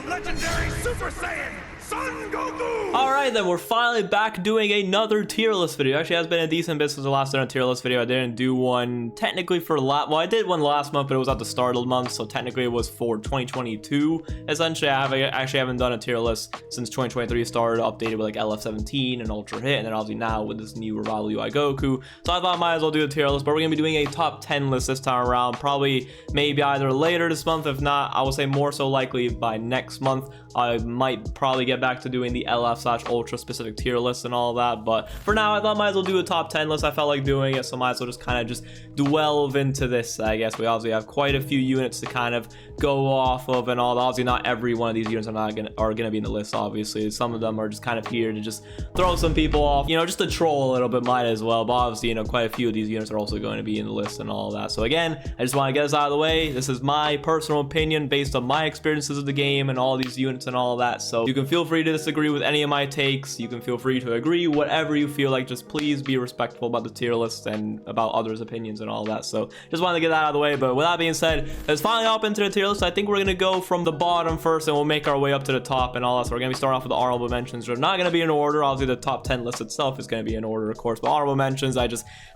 legendary Super Saiyan, Son Goku! Alright then, we're finally back doing another tier list video. Actually, it has been a decent bit since the last done a tier list video. I didn't do one technically for well, I did one last month, but it was at the start of the month, so technically it was for 2022. Essentially, I actually haven't done a tier list since 2023 started, updated with like LF17 and Ultra Hit, and then obviously now with this new Revival UI Goku. So I thought I might as well do a tier list, but we're gonna be doing a top 10 list this time around. Probably maybe either later this month, if not, I will say more so likely by next month. I might probably get back to doing the LF/Ultra specific tier list and all that, but for now I thought I might as well do a top 10 list. I felt like doing it, so might as well just kind of just delve into this. I guess we obviously have quite a few units to kind of go off of and all that. Obviously not every one of these units are gonna be in the list. Obviously some of them are just kind of here to just throw some people off, you know, just to troll a little bit, might as well. But obviously, you know, quite a few of these units are also going to be in the list and all that. So again, I just want to get this out of the way. This is my personal opinion based on my experiences of the game and all these units and all that. So you can feel free to disagree with any of my takes. You can feel free to agree, whatever you feel like. Just please be respectful about the tier list and about others' opinions and all that. So just wanted to get that out of the way. But with that being said, let's finally hop into the tier list. I think we're gonna go from the bottom first and we'll make our way up to the top and all that. So we're gonna be starting off with the honorable mentions. They're not gonna be in order. Obviously the top 10 list itself is gonna be in order, of course, but honorable mentions, I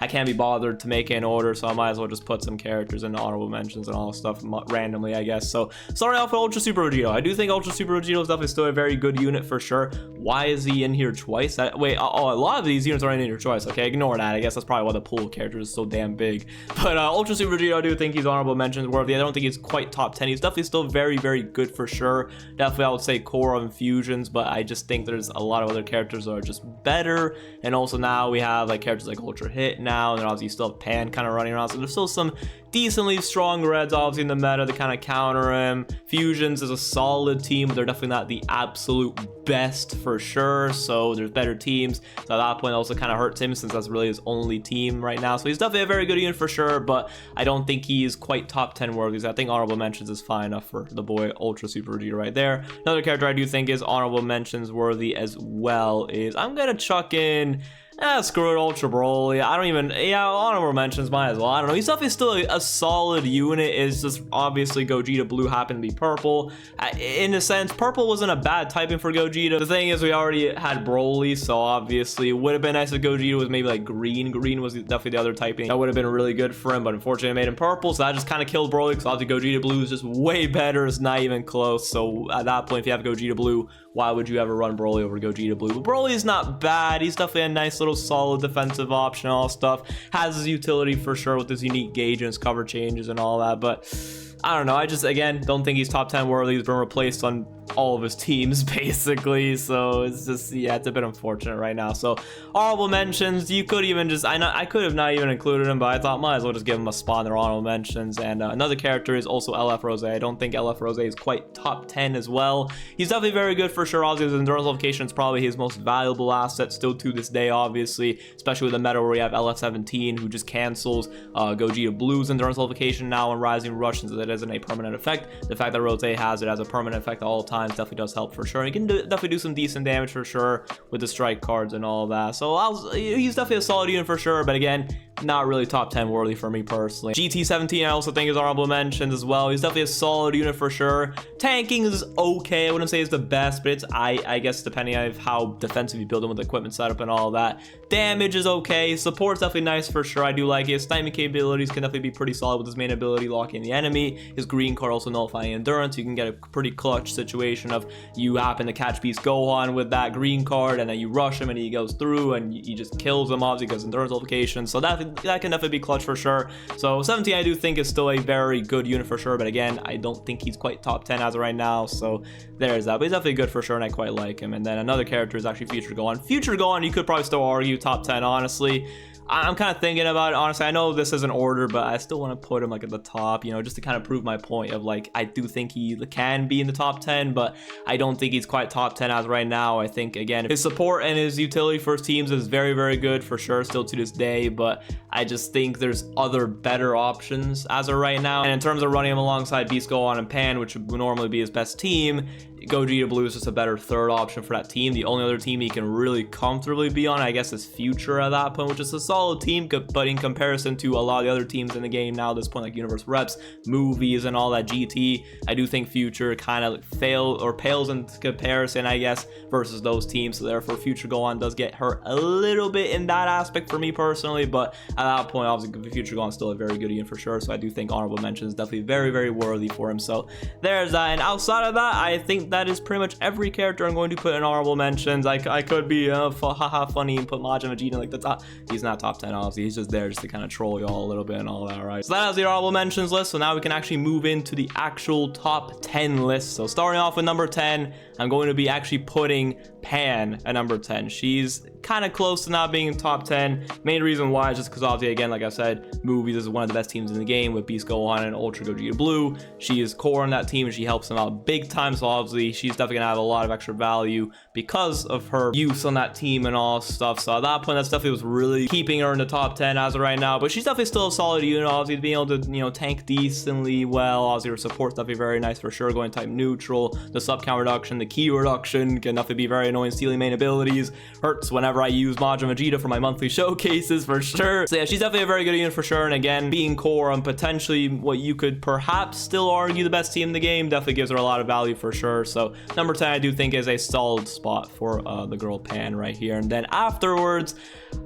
can't be bothered to make it in order, so I might as well just put some characters in honorable mentions and all stuff randomly, I guess. So starting off with Ultra Super Vegito. I do think Ultra Super Vegito is definitely still a very good unit for sure. Why is he in here twice? A lot of these units are in here twice. Okay, ignore that. I guess that's probably why the pool of characters is so damn big. But Ultra Super Vegito, I do think he's honorable mentions worthy. I don't think he's quite top 10. He's definitely still very, very good for sure. Definitely I would say core of infusions, but I just think there's a lot of other characters that are just better. And also now we have like characters like Ultra Hit now, and then obviously you still have Pan kind of running around, so there's still some decently strong reds obviously in the meta to kind of counter him. Fusions is a solid team, but they're definitely not the absolute best for sure, so there's better teams. So at that point it also kind of hurts him since that's really his only team right now. So he's definitely a very good unit for sure, but I don't think he's quite top 10 worthy. So I think honorable mentions is fine enough for the boy Ultra Super Vegito right there. Another character I do think is honorable mentions worthy as well is, I'm gonna chuck in screw it, Ultra Broly. Honorable mentions, might as well. I don't know. He's definitely still a solid unit. It's just obviously Gogeta Blue happened to be purple. In a sense, purple wasn't a bad typing for Gogeta. The thing is, we already had Broly, so obviously it would have been nice if Gogeta was maybe like green. Green was definitely the other typing. That would have been really good for him, but unfortunately it made him purple, so that just kind of killed Broly, because obviously Gogeta Blue is just way better. It's not even close. So at that point, if you have Gogeta Blue, why would you ever run Broly over Gogeta Blue? But Broly is not bad. He's definitely a nice little solid defensive option, all stuff. Has his utility for sure with his unique gauge and his cover changes and all that, but I don't know. I just, again, don't think he's top 10 worthy. He's been replaced on all of his teams basically, so it's just, yeah, it's a bit unfortunate right now. So honorable mentions, you could even just, I could have not even included him, but I thought might as well just give him a spot in their honorable mentions. And another character is also LF Rose. I don't think LF Rose is quite top 10 as well. He's definitely very good for sure. Obviously his endurance location is probably his most valuable asset still to this day, obviously, especially with the meta where we have LF17 who just cancels Gogeta Blue's endurance location now on Rising Rush, since it isn't a permanent effect. The fact that Rose has it as a permanent effect all the time definitely does help for sure. He can definitely do some decent damage for sure with the strike cards and all that. So he's definitely a solid unit for sure, but again, not really top 10 worthy for me personally. GT17 I also think is honorable mentions as well. He's definitely a solid unit for sure. Tanking is okay. I wouldn't say it's the best, but it's I guess depending on how defensive you build him with the equipment setup and all that. Damage is okay. Support's definitely nice for sure. I do like it. His sniping capabilities can definitely be pretty solid with his main ability locking the enemy. His green card also nullifying endurance. You can get a pretty clutch situation of you happen to catch Beast Gohan with that green card and then you rush him and he goes through and he just kills him obviously because endurance nullification. So that can definitely be clutch for sure. So 17 I do think is still a very good unit for sure, but again, I don't think he's quite top 10 as of right now, so there's that. But he's definitely good for sure and I quite like him. And then another character is actually Future Gohan. Future Gohan, you could probably still argue top 10 honestly. I'm kind of thinking about it, honestly. I know this isn't order, but I still want to put him like at the top, you know, just to kind of prove my point of like, I do think he can be in the top 10, but I don't think he's quite top 10 as right now. I think, again, his support and his utility for his teams is very, very good for sure, still to this day, but I just think there's other better options as of right now. And in terms of running him alongside Beast, Gohan, and Pan, which would normally be his best team, Gogeta Blue is just a better third option for that team. The only other team he can really comfortably be on, I guess, is Future at that point, which is a solid team, but in comparison to a lot of the other teams in the game now at this point, like Universe Reps, movies, and all that GT, I do think Future kind of pales in comparison, I guess, versus those teams. So therefore, Future Gohan does get hurt a little bit in that aspect for me personally, but at that point, obviously, Future Gohan is still a very good unit for sure. So I do think honorable mention is definitely very, very worthy for him. So there's that. And outside of that, I think that is pretty much every character I'm going to put in honorable mentions. I could be funny and put Majin Vegeta in like the top. He's not top 10, obviously. He's just there just to kind of troll y'all a little bit and all that, right? So that is the honorable mentions list. So now we can actually move into the actual top 10 list. So starting off with number 10, I'm going to be actually putting Pan at number 10. She's kind of close to not being in top 10. Main reason why is just because obviously, again, like I said, movies is one of the best teams in the game with Beast Gohan and Ultra Gogeta Blue. She is core on that team and she helps them out big time. So obviously she's definitely gonna have a lot of extra value because of her use on that team and all stuff. So at that point, that's definitely was really keeping her in the top 10 as of right now. But she's definitely still a solid unit. Obviously being able to, you know, tank decently well. Obviously her support's definitely very nice for sure. Going type neutral, the sub count reduction, the key reduction can definitely be very annoying. Stealing main abilities hurts whenever I use Majin Vegeta for my monthly showcases for sure. So yeah, she's definitely a very good unit for sure. And again, being core on potentially what you could perhaps still argue the best team in the game definitely gives her a lot of value for sure. So number 10, I do think is a solid spot for the girl Pan right here. And then afterwards,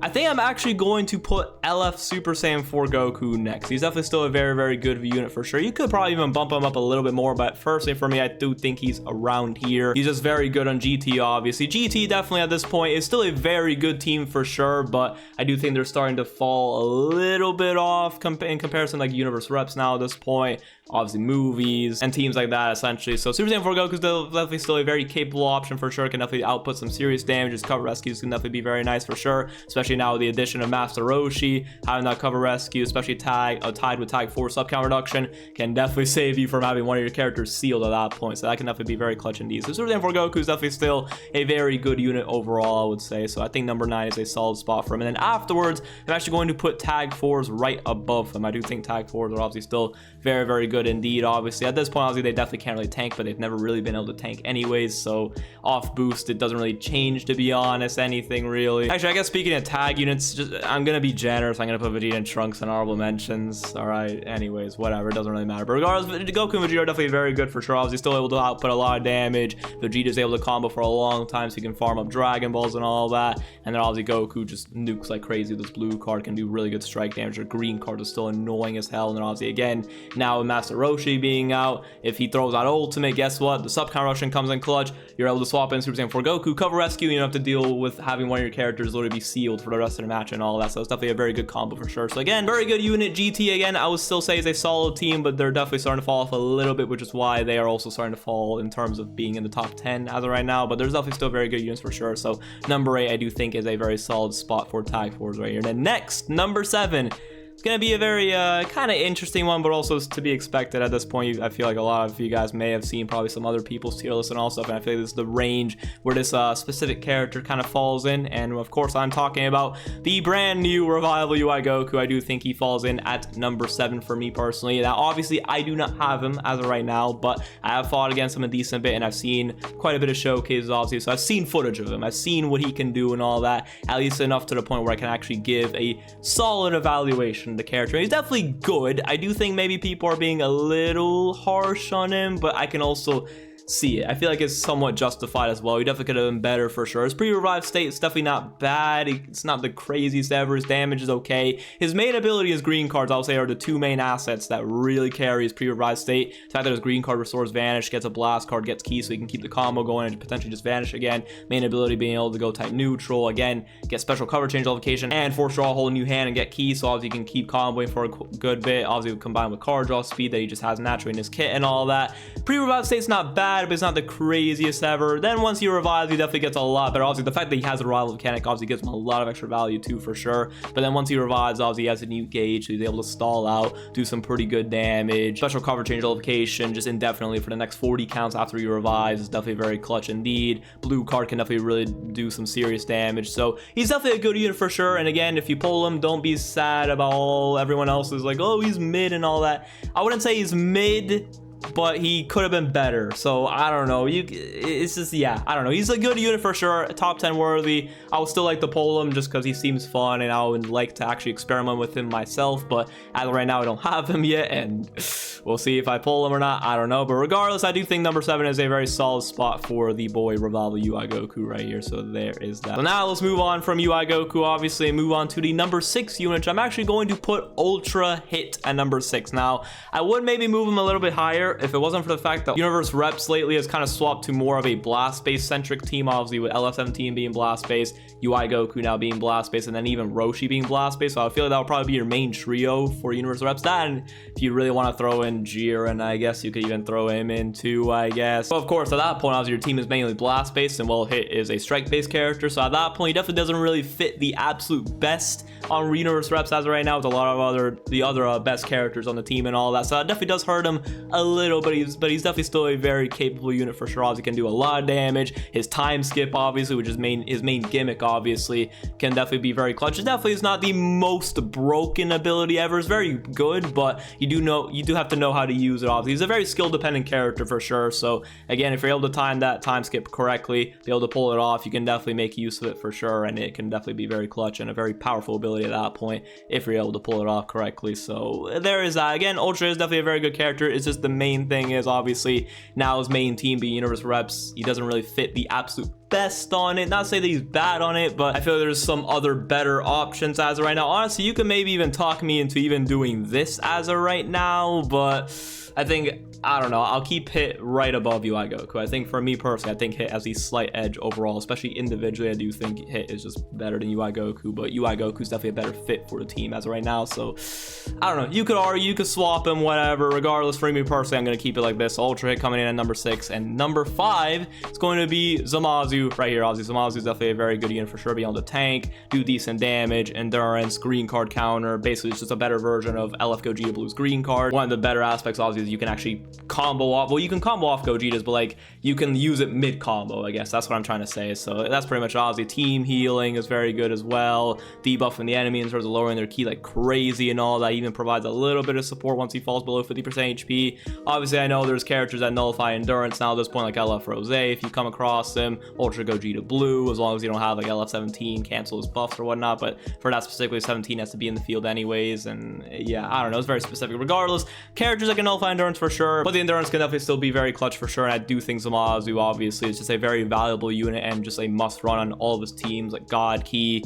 I think I'm actually going to put LF Super Saiyan 4 Goku next. He's definitely still a very, very good unit for sure. You could probably even bump him up a little bit more, but personally for me, I do think he's around here. He's just very good on GT, obviously. GT definitely at this point is still a very good team for sure, but I do think they're starting to fall a little bit off in comparison like Universe Reps now at this point. Obviously movies and teams like that essentially. So Super Saiyan 4 Goku is definitely still a very capable option for sure. Can definitely output some serious damage. His cover rescues can definitely be very nice for sure, especially now with the addition of Master Roshi. Having that cover rescue, especially tied with tag 4 sub count reduction, can definitely save you from having one of your characters sealed at that point. So that can definitely be very clutch indeed. So Super Saiyan 4 Goku is definitely still a very good unit overall, I would say. So I think number 9 is a solid spot for him. And then afterwards, I'm actually going to put tag 4s right above them. I do think tag 4s are obviously still very, very good indeed. Obviously at this point, obviously they definitely can't really tank, but they've never really been able to tank anyways. So off boost, it doesn't really change, to be honest, anything really. Actually, I guess speaking of tag units, I'm gonna be generous. I'm gonna put Vegeta and Trunks in honorable mentions. All right, anyways, whatever, it doesn't really matter. But regardless, Goku and Vegeta are definitely very good for sure. Obviously still able to output a lot of damage. Vegeta's able to combo for a long time, so he can farm up Dragon Balls and all that. And then obviously Goku just nukes like crazy. This blue card can do really good strike damage. Or green card is still annoying as hell. And then obviously again, now with Master Roshi being out, if he throws out ultimate, guess what? The sub count Russian comes in clutch. You're able to swap in Super Saiyan 4 Goku, cover rescue. You don't have to deal with having one of your characters literally be sealed for the rest of the match and all that. So it's definitely a very good combo for sure. So again, very good unit. GT again, I would still say is a solid team, but they're definitely starting to fall off a little bit, which is why they are also starting to fall in terms of being in the top 10 as of right now. But there's definitely still very good units for sure. So number 8, I do think is a very solid spot for tag 4s right here. And then next, number 7. It's gonna be a very kind of interesting one, but also to be expected at this point. I feel like a lot of you guys may have seen probably some other people's tier lists and all stuff, and I feel like this is the range where this specific character kind of falls in. And of course, I'm talking about the brand new Revival UI Goku. I do think he falls in at number 7 for me personally. Now, obviously, I do not have him as of right now, but I have fought against him a decent bit, and I've seen quite a bit of showcases, obviously. So I've seen footage of him. I've seen what he can do and all that, at least enough to the point where I can actually give a solid evaluation of the character. He's definitely good. I do think maybe people are being a little harsh on him, but I can also see it. I feel like it's somewhat justified as well. He definitely could have been better for sure. His pre-revived state is definitely not bad. It's not the craziest ever. His damage is okay. His main ability, his green cards, I would say, are the 2 main assets that really carry his pre-revived state. The fact that his green card restores Vanish, gets a blast card, gets key, so he can keep the combo going and potentially just Vanish again. Main ability being able to go type neutral, again, get special cover change nullification, and force draw a whole new hand and get key, so obviously you can keep comboing for a good bit. Obviously combined with card draw speed that he just has naturally in his kit and all that. Pre-revived state's not bad. bad, but it's not the craziest ever. Then once he revives, he definitely gets a lot better. Obviously, the fact that he has a rival mechanic obviously gives him a lot of extra value too, for sure. But then once he revives, obviously he has a new gauge, so he's able to stall out, do some pretty good damage. Special cover change nullification just indefinitely for the next 40 counts after he revives is definitely very clutch indeed. Blue card can definitely really do some serious damage, so he's definitely a good unit for sure. And again, if you pull him, don't be sad about all everyone else is like, oh, he's mid and all that. I wouldn't say he's mid, but he could have been better. So I don't know, it's just, yeah, I don't know, he's a good unit for sure, top 10 worthy. I would still like to pull him just because he seems fun, and I would like to actually experiment with him myself, but as of right now I don't have him yet, and we'll see if I pull him or not, I don't know. But regardless, I do think number 7 is a very solid spot for the boy Revival UI Goku right here, so there is that. So now let's move on from UI Goku, obviously, and move on to the number 6 unit, which I'm actually going to put Ultra Hit at number 6. Now I would maybe move him a little bit higher if it wasn't for the fact that Universe Reps lately has kind of swapped to more of a blast-based centric team, obviously with LF17 being blast-based, UI Goku now being blast-based, and then even Roshi being blast-based. So I feel like that would probably be your main trio for Universe Reps. That, and if you really want to throw in Jiren, I guess you could even throw him in too, I guess. But of course, at that point, obviously your team is mainly blast-based, and well, Hit is a strike-based character. So at that point, he definitely doesn't really fit the absolute best on Universe Reps as of right now, with a lot of the other best characters on the team and all that. So that definitely does hurt him a little, but he's definitely still a very capable unit for sure. Obviously can do a lot of damage. His time skip, obviously, which is his main gimmick, obviously, can definitely be very clutch. It definitely is not the most broken ability ever. It's very good, but you do have to know how to use it. Obviously, he's a very skill dependent character for sure. So again, if you're able to time that time skip correctly, be able to pull it off, you can definitely make use of it for sure, and it can definitely be very clutch and a very powerful ability at that point if you're able to pull it off correctly. So there is that. Again, Ultra is definitely a very good character. It's just the main thing is obviously now his main team being Universe Reps, he doesn't really fit the absolute best on it. Not to say that he's bad on it, but I feel there's some other better options as of right now. Honestly, you can maybe even talk me into even doing this as of right now, but I think, I don't know, I'll keep Hit right above UI Goku. I think for me personally, I think Hit has a slight edge overall, especially individually. I do think Hit is just better than UI Goku, but UI Goku's definitely a better fit for the team as of right now. So I don't know, you could argue, you could swap him, whatever. Regardless, for me personally, I'm going to keep it like this. Ultra Hit coming in at number 6, and number 5 is going to be Zamasu right here. Obviously, Zamasu is definitely a very good unit for sure, being able to tank, do decent damage, endurance, green card counter. Basically, it's just a better version of LF Gogeta Blue's green card. One of the better aspects, obviously, is you can actually combo off, well, you can combo off Gogetas, but like you can use it mid combo, I guess that's what I'm trying to say. So that's pretty much obviously team healing is very good as well, debuffing the enemy in terms of lowering their ki like crazy and all that. Even provides a little bit of support once he falls below 50% HP. Obviously, I know there's characters that nullify endurance now at this point, like LF Rose. If you come across them, Ultra Gogeta Blue, as long as you don't have like LF17 cancel his buffs or whatnot, but for that specifically, 17 has to be in the field anyways. And yeah, I don't know, it's very specific. Regardless, characters that can nullify endurance for sure, but the endurance can definitely still be very clutch for sure. And I do think Zamasu obviously is just a very valuable unit and just a must run on all of his teams, like God Ki,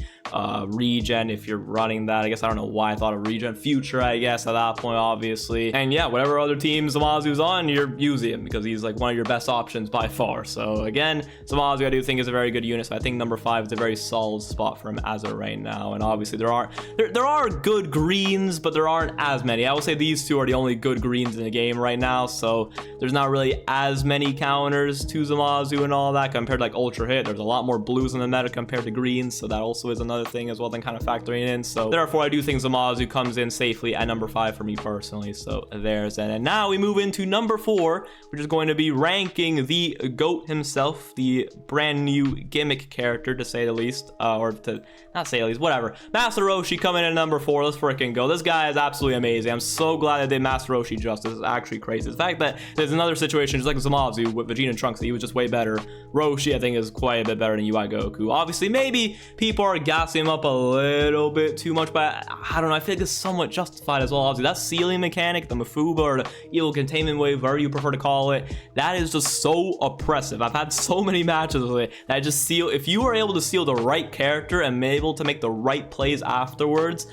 regen if you're running that. I guess I don't know why I thought of regen. Future, I guess, at that point, obviously. And yeah, whatever other team Zamasu's on, you're using him because he's like one of your best options by far. So again, Zamasu I do think is a very good unit. So I think number 5 is a very solid spot for him as of right now. And obviously there are good greens, but there aren't as many. I would say these two are the only good greens in the game right now. So there's not really as many counters to Zamasu and all that compared to like Ultra Hit. There's a lot more blues in the meta compared to greens, so that also is another thing as well, then kind of factoring in. So therefore I do think Zamasu comes in safely at number 5 for me personally. So there's that. And now we move into number 4, which is going to be ranking the GOAT himself, the brand new gimmick character to say the least, or to not say the least, whatever. Master Roshi coming in at number 4. Let's freaking go. This guy is absolutely amazing. I'm so glad that they did Master Roshi justice. It's actually crazy. The fact that there's another situation just like Zamasu with Vegeta and Trunks, that he was just way better. Roshi I think is quite a bit better than UI Goku. Obviously maybe people are gassing him up a little bit too much, but I don't know, I feel like it's somewhat justified as well. Obviously that ceiling mechanic, the Mafuba or the evil containment wave, whatever you prefer to call it, that is just so oppressive. I've had so many matches with it that I just seal, if you are able to seal the right character and able to make the right plays afterwards,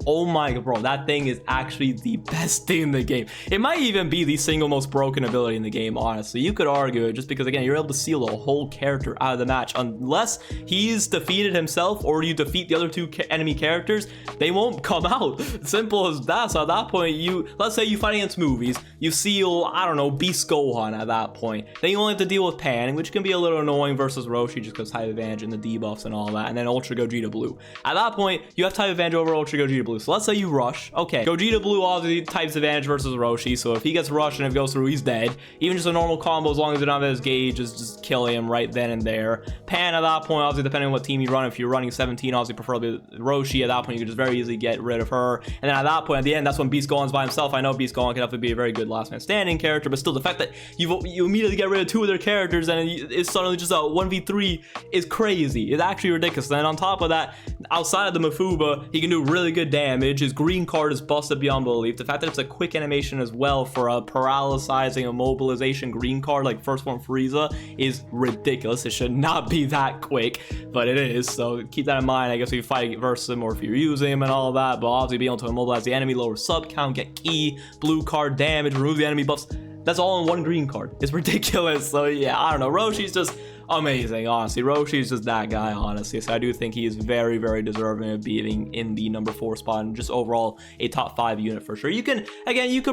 Oh my god, bro, that thing is actually the best thing in the game. It might even be the single most broken ability in the game, honestly. You could argue it just because, again, you're able to seal a whole character out of the match. Unless he's defeated himself or you defeat the other two enemy characters, they won't come out. Simple as that. So at that point, let's say you fight against movies, you seal, I don't know, Beast Gohan at that point. Then you only have to deal with Pan, which can be a little annoying versus Roshi just because type advantage and the debuffs and all that. And then Ultra Gogeta Blue. At that point, you have type advantage over Ultra Gogeta Blue. So let's say you rush. Okay, Gogeta Blue obviously types advantage versus Roshi, so if he gets rushed and if it goes through, he's dead. Even just a normal combo, as long as you don't have his gauge, is just killing him right then and there. Pan at that point, obviously depending on what team you run, if you're running 17, obviously preferably Roshi, at that point you can just very easily get rid of her. And then at that point, at the end, that's when Beast Gohan's by himself. I know Beast Gohan can definitely be a very good last man standing character, but still the fact that you immediately get rid of two of their characters and it's suddenly just a 1v3 is crazy. It's actually ridiculous. And then on top of that, outside of the Mafuba, he can do really good damage. His green card is busted beyond belief. The fact that it's a quick animation as well for a paralyzing immobilization green card like first form Frieza is ridiculous. It should not be that quick, but it is, so keep that in mind. I guess if you fight versus him or if you're using him and all that, but obviously being able to immobilize the enemy, lower sub count, get key, blue card damage, remove the enemy buffs, that's all in one green card. It's ridiculous. So yeah, I don't know, Roshi's just amazing, honestly. Roshi's just that guy, honestly. So I do think he is very, very deserving of being in the number 4 spot and just overall a top 5 unit for sure. You could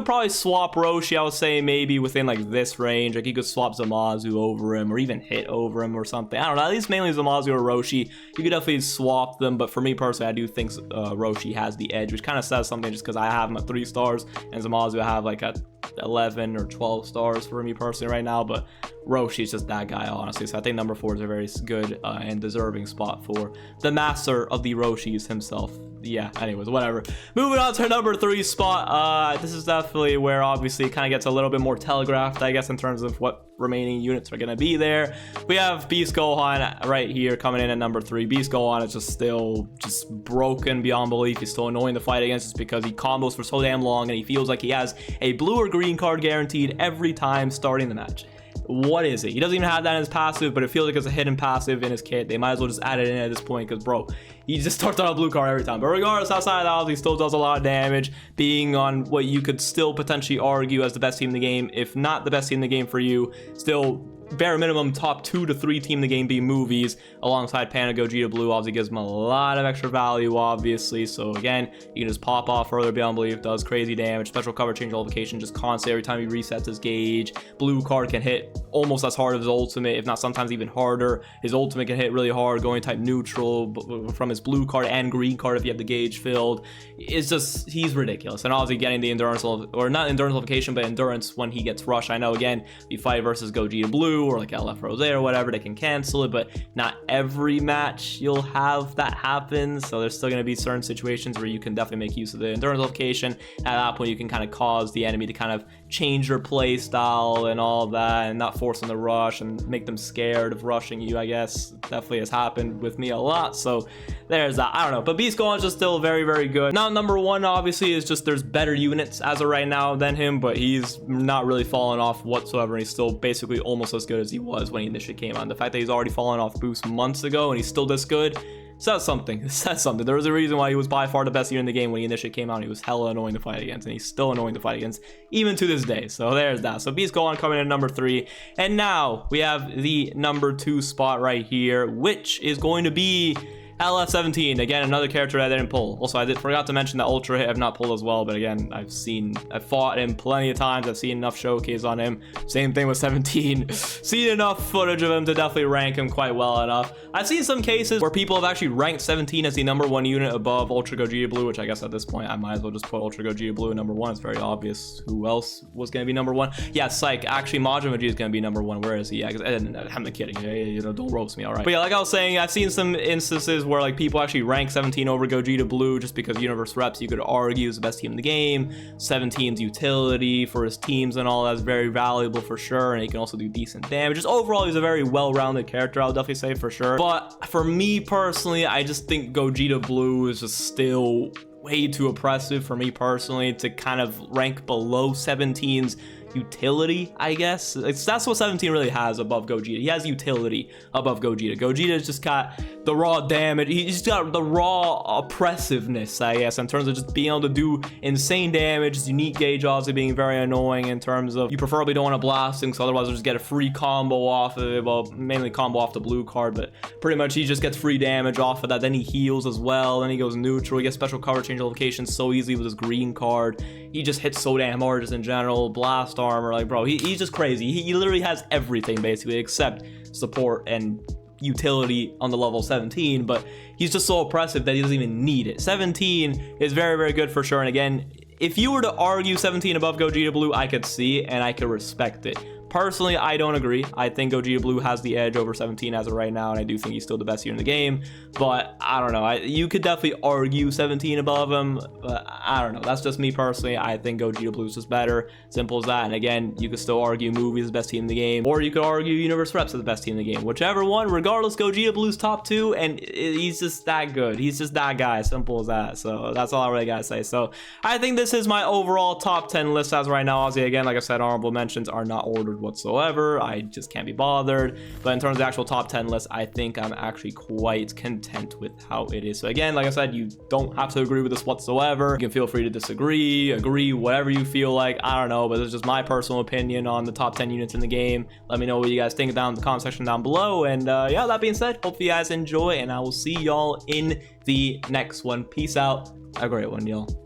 probably swap Roshi, I would say maybe within like this range. Like you could swap Zamasu over him or even hit over him or something. I don't know, at least mainly Zamasu or Roshi. You could definitely swap them, but for me personally, I do think Roshi has the edge, which kind of says something just because I have him at 3 stars and Zamasu I have like at 11 or 12 stars for me personally right now, but Roshi's just that guy, honestly. So I think number 4 is a very good and deserving spot for the master of the Roshis himself. Yeah, anyways, whatever. Moving on to number 3 spot. This is definitely where obviously it kind of gets a little bit more telegraphed, I guess, in terms of what remaining units are going to be there. We have Beast Gohan right here coming in at number 3. Beast Gohan is just still just broken beyond belief. He's still annoying to fight against just because he combos for so damn long and he feels like he has a blue or green card guaranteed every time starting the match. What is it? He doesn't even have that in his passive, but it feels like it's a hidden passive in his kit. They might as well just add it in at this point because, bro, he just starts on a blue card every time. But regardless, outside of that, he still does a lot of damage, being on what you could still potentially argue as the best team in the game, if not the best team in the game for you. Still, bare minimum top 2 to 3 team in the game being movies alongside Pan and Gogeta Blue. Obviously gives him a lot of extra value, obviously. So again, you can just pop off further beyond belief, does crazy damage, special cover change location just constantly every time he resets his gauge. Blue card can hit almost as hard as his ultimate, if not sometimes even harder. His ultimate can hit really hard going type neutral from his blue card and green card if you have the gauge filled. It's just, he's ridiculous. And obviously getting the endurance, or not endurance location, but endurance when he gets rushed. I know, again, you fight versus Gogeta Blue or like LF Rose or whatever, they can cancel it, but not every match you'll have that happen. So there's still going to be certain situations where you can definitely make use of the endurance location. At that point, you can kind of cause the enemy to kind of change their play style and all that and not force them to rush and make them scared of rushing you, I guess. Definitely has happened with me a lot. So there's that. I don't know, but Beast Gohan is just still very, very good. Now, number 1 obviously is just there's better units as of right now than him, but he's not really fallen off whatsoever. And he's still basically almost as good as he was when he initially came on. The fact that he's already fallen off boost months ago and he's still this good says something. It says something. There was a reason why he was by far the best unit in the game when he initially came out. He was hella annoying to fight against, and he's still annoying to fight against even to this day. So there's that. So Beast Gohan coming in at number 3, and now we have the number 2 spot right here, which is going to be LF17, again, another character I didn't pull. Also, I forgot to mention that Ultra Hit I've not pulled as well, but again, I've fought him plenty of times. I've seen enough showcase on him. Same thing with 17. Seen enough footage of him to definitely rank him quite well enough. I've seen some cases where people have actually ranked 17 as the number 1 unit above Ultra Gogeta Blue, which I guess at this point I might as well just put Ultra Gogeta Blue number 1. It's very obvious who else was going to be number 1. Yeah, Psych. Actually, Majin Vegeta is going to be number 1. Where is he? Yeah, I'm not kidding. You know, don't roast me, all right? But yeah, like I was saying, I've seen some instances where like people actually rank 17 over Gogeta Blue just because Universe Reps, you could argue, is the best team in the game. 17's utility for his teams and all that's very valuable for sure, and he can also do decent damage. Just overall, he's a very well-rounded character, I'll definitely say, for sure. But for me personally, I just think Gogeta Blue is just still way too oppressive for me personally to kind of rank below 17's utility, I guess. That's what 17 really has above Gogeta. He has utility above Gogeta. Gogeta's just got the raw damage. He's just got the raw oppressiveness, I guess, in terms of just being able to do insane damage. His unique gauge obviously being very annoying in terms of you preferably don't want to blast him, so otherwise you'll just get a free combo off of it. Well, mainly combo off the blue card, but pretty much he just gets free damage off of that. Then he heals as well. Then he goes neutral. He gets special cover change locations so easily with his green card. He just hits so damn hard just in general. Blast armor, like, bro, he's just crazy. He literally has everything basically except support and utility on the level 17, but he's just so oppressive that he doesn't even need it. 17 is very, very good for sure. And again, if you were to argue 17 above Gogeta Blue, I could see it and I could respect it. Personally, I don't agree. I think Gogeta Blue has the edge over 17 as of right now, and I do think he's still the best here in the game. But I don't know. You could definitely argue 17 above him, but I don't know. That's just me personally. I think Gogeta Blue is just better. Simple as that. And again, you could still argue Movie is the best team in the game, or you could argue Universe Reps is the best team in the game. Whichever one, regardless, Gogeta Blue's top 2, and he's just that good. He's just that guy. Simple as that. So that's all I really gotta say. So I think this is my overall top 10 list as of right now. Obviously, again, like I said, honorable mentions are not ordered whatsoever. I just can't be bothered. But in terms of the actual top 10 list, I think I'm actually quite content with how it is. So again, like I said, you don't have to agree with this whatsoever. You can feel free to disagree, agree, whatever you feel like. I don't know, but it's just my personal opinion on the top 10 units in the game. Let me know what you guys think down in the comment section down below. And yeah, that being said, hope you guys enjoy, and I will see y'all in the next one. Peace out. Have a great one, y'all.